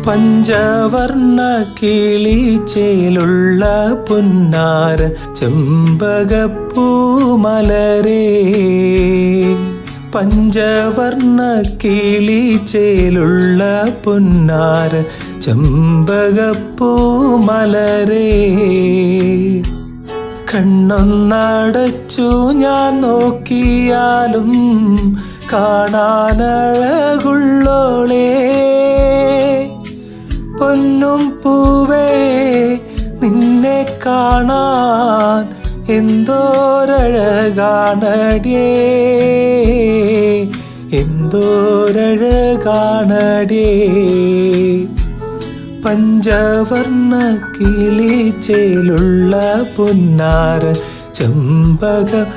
പഞ്ചവർണ്ണ കിളിച്ചേലുള്ള പുന്നാര ചെമ്പകപ്പൂമലരേ. പഞ്ചവർണ്ണ കിളിച്ചേലുള്ള പുന്നാര ചെമ്പകപ്പൂമലരേ. കണ്ണൊന്നടച്ചു ഞാൻ നോക്കിയാലും കാണാനഴകുള്ളോളേ. പൊന്നും പൂവേ നിന്നെ കാണാൻ എന്തോരഴകാണടിയേ, എന്തോരഴകാണടിയേ. പഞ്ചവർണ്ണ കിളിച്ചേലുള്ള പുന്നാര ചെമ്പകപ്പൂമലരേ.